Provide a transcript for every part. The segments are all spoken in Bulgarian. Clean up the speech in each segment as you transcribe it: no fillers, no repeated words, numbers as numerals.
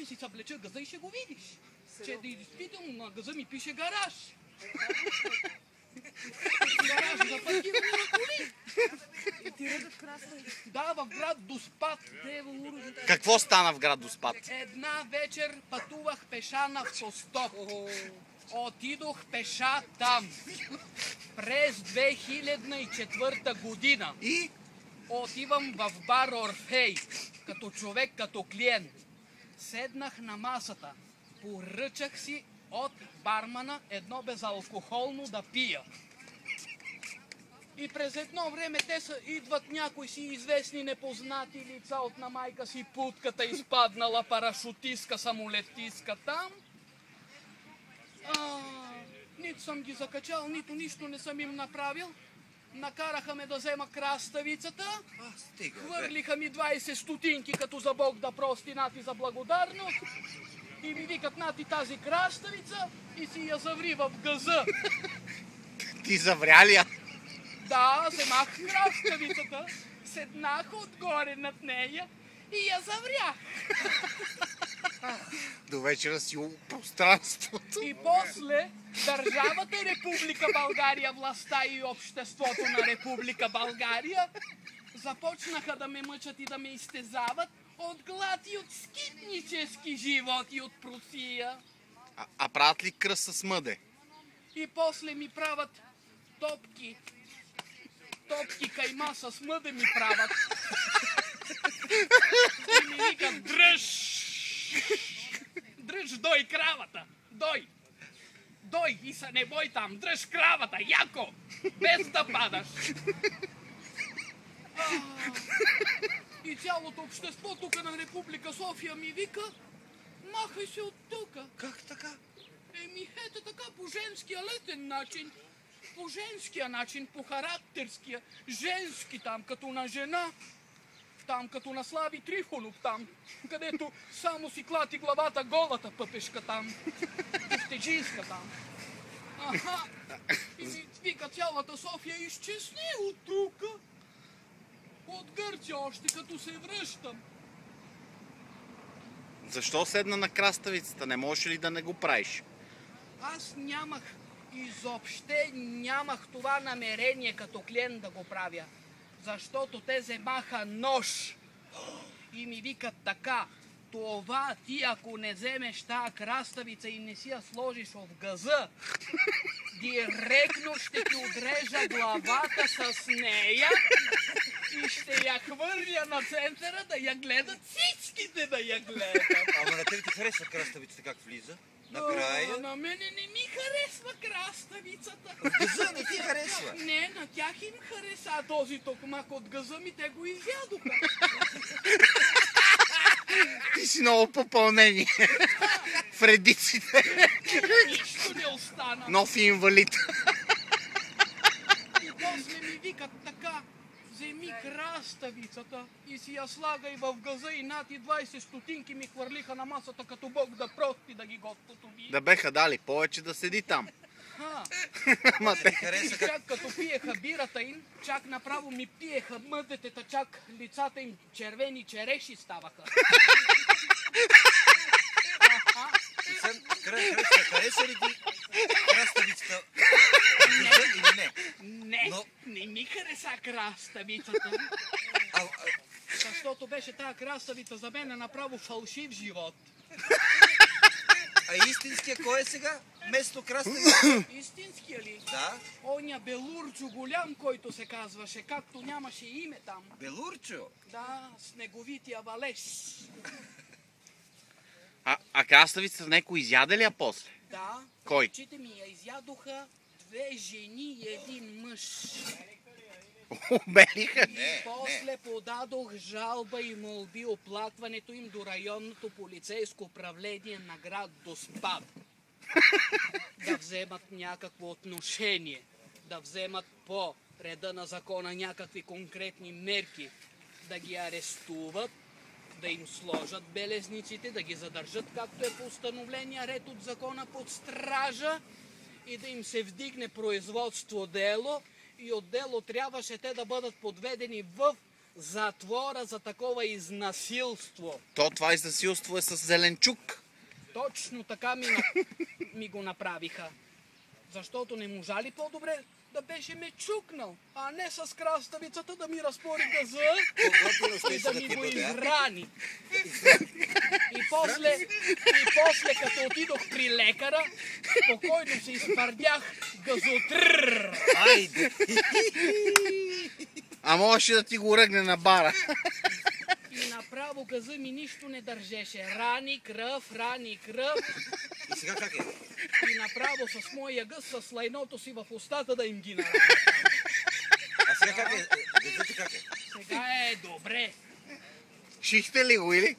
си съблеча газа и ще го видиш. Че действително на газа ми пише гараж. Гараж за паркиране на коли. Да, в град Доспат. Какво стана в град Доспат? Една вечер пътувах пеша на автостоп. Отидох пеша там. През 2004 година. И? Отивам в бар Орфей. Като човек, като клиент. Седнах на масата. Поръчах си от бармана едно безалкохолно да пия. И през едно време идват някои си известни непознати лица от на майка си путката, изпаднала парашутистка, самолетистка там. Нито съм ги закачал, нито нищо не съм им направил. Накараха ме да взема краставицата. Хвърлиха ми 20 стотинки, като за Бог да прости, нати за благодарност. И ми викат, нати тази краставица и си я заври в газа. Ти завря ли я? Да, вземах краставицата, седнах отгоре над нея и я заврях. До вечера си у пространството. И после държавата Република България, властта и обществото на Република България започнаха да ме мъчат и да ме изтезават от глад и от скитнически живот и от просия. А правят ли кръст с мъде? И после ми правят топки. Топки кайма с мъде ми правят. И ми викат, дръж! Дръж, дой кравата! Дой! Дой и се не бой там! Дръж кравата! Яко! Без да падаш! И цялото общество тук на Република София ми вика, махай се от тука. Как така? Еми, ето така, по женския летен начин. По женския начин, по характерския, женски там, като на жена. Там, като на Слави Трифонов там, където само си клати главата голата пъпешка там. Пустежинска там. Аха. И ми вика цялата София, изчезни от тука. От Гърция още, като се връщам. Защо седна на краставицата? Не можеш ли да не го правиш? Аз нямах, изобще нямах това намерение като клиент да го правя. Защото те вземаха нож и ми викат така, това ти ако не вземеш тая краставица и не си я сложиш в газа, директно ще ти отрежа главата с нея и ще я хвърля на центъра да я гледат всичките да я гледат. Ама на тебе ти харесва краставицата как влиза? Накрая? На мене не ми харесва краставицата. Газа не ти харесва? Не, на тях им хареса този токмак от газа ми, те го изядоха. Ти си много попълнение. В редиците. Нищо не остана. Нов инвалид. И после ми викат така, вземи краставицата и си я слагай в газа и нати 20 стотинки ми хвърлиха на масата като Бог да прости да ги Господ уби. Да беха дали повече да седи там. Ма те И хареса чак като пиеха бирата им, чак направо ми пиеха мъдетета, чак лицата им червени череши ставаха. Хареса ли ти краставицата? Или не? Не, не ми хареса краставицата. Защото беше тая краставица за мен направо фалшив живот. А истинския кой е сега? Место краставица? Истинския ли? Да. Оня Белурчо голям, който се казваше, както нямаше име там. Белурчо? Да, снеговития валеж. А краставицата некой изяде ли я после? Да. Кой? Очите ми я изядоха 2 жени и 1 мъж. Убелиха? И после подадох жалба и молби оплакването им до районното полицейско управление на град Доспат. Да вземат някакво отношение, да вземат по реда на закона някакви конкретни мерки, да ги арестуват, да им сложат белезниците, да ги задържат, както е по установления ред от закона под стража и да им се вдигне производство дело и от дело трябваше те да бъдат подведени в затвора за такова изнасилство. То това изнасилство е с зеленчук. Точно така ми го направиха. Защото не можа ли по-добре да беше ме чукнал, а не с краставицата да ми разпори газа и да ми го израни. И после като отидох при лекара, спокойно се изпърдях газотрррр. Айде! А можеше да ти го ръгне на бара. И направо газа ми нищо не държеше. Рани кръв. И сега как е? И направо с моя гъс, с лайното си в устата да им ги наравя. А сега как е? Газът как е? Сега е добре. Шихте ли го или?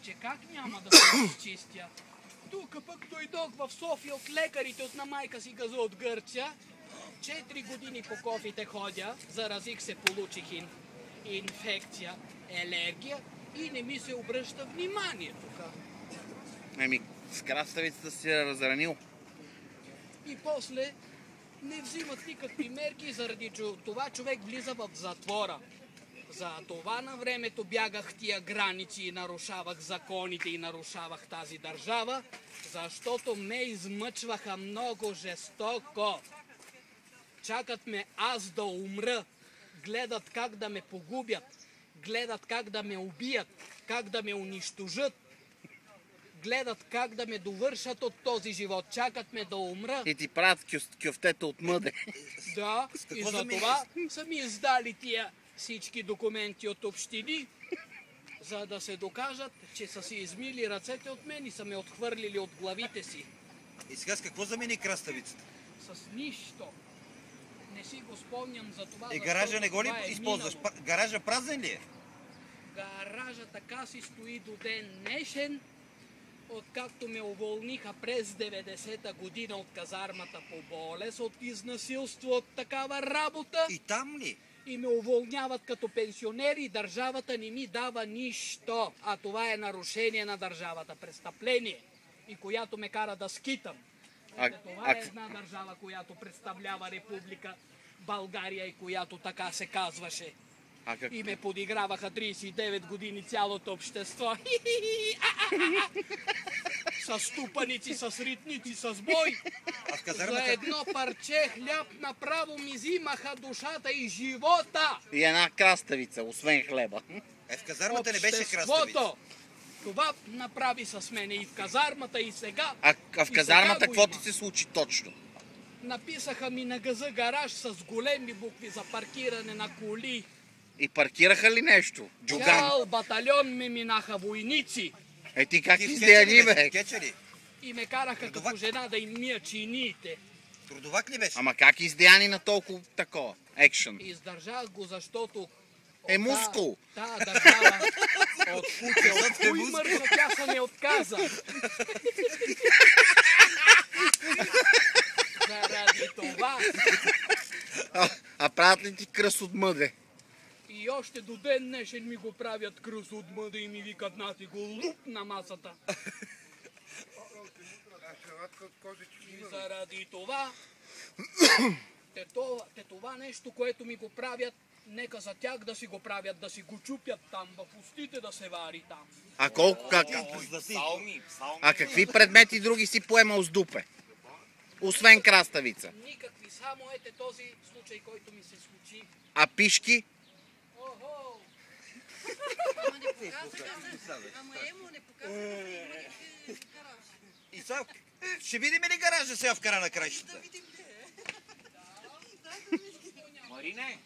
Че как няма да се изчистя? Тук пък дойдох в София от лекарите от на майка си газа от Гърция. 4 години по кофите ходя, заразих се, получих инфекция, алергия и не ми се обръща внимание тук. Еми, с краставицата си я разранил. И после не взимат никакви мерки, заради това човек влиза в затвора. За това на времето бягах тия граници и нарушавах законите и нарушавах тази държава, защото ме измъчваха много жестоко. Чакат ме аз да умра, гледат как да ме погубят, гледат как да ме убият, как да ме унищожат, гледат как да ме довършат от този живот, чакат ме да умра. И ти правят кюфтета от мъде. Да, и за това са ми издали тия всички документи от общини, за да се докажат, че са си измили ръцете от мен и са ме отхвърлили от главите си. И сега с какво замени краставицата? С нищо. Не си го спомням за това. И гаража не го ли използваш? Гаража празен ли е? Гаража така си стои до ден днешен, откакто ме уволниха през 90-та година от казармата по болест, от изнасилство, от такава работа. И там ли? И ме уволняват като пенсионер и държавата не ми дава нищо. А това е нарушение на държавата, престъпление, и която ме кара да скитам. Това е една държава, която представлява Република България и която така се казваше. И ме подиграваха 39 години цялото общество. С ступаници, с ритници, с бой. За едно парче хляб направо ми взимаха душата и живота. И една краставица, освен хлеба. В казармата не беше краставица. Това направи с мене и в казармата, и сега. А в казармата какво ти се случи точно? Написаха ми на газа гараж с големи букви за паркиране на коли. И паркираха ли нещо? Джуган. Цял батальон ме минаха войници. Ти как издеяни, бе? И ме караха като жена да им мия чиниите. Трудовак ли беше? Ама как издеяни на толкова такова? Екшън. Издържах го, защото... мускул. Да, държава от куче, от кой мърша тя се не отказа. Заради това. А правят ли ти кръс от мъде? И още до ден днешен ми го правят кръс от мъде и ми викат нати го луп на масата. И заради това, това нещо, което ми го правят, нека за тях да си го правят, да си го чупят там, в устите да се вари там. А колко, А какви предмети други си поемал с дупе? Освен краставица. Никакви, само ете този случай, който ми се случи. А пишки? Охо! Ама не показва. Ама емо не показва. И сега, ще видим ли гаража сега в края на краищата? Да видим де. Марине!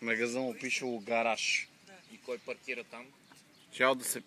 На газа му пишело гараж. И кой паркира там? Чао да се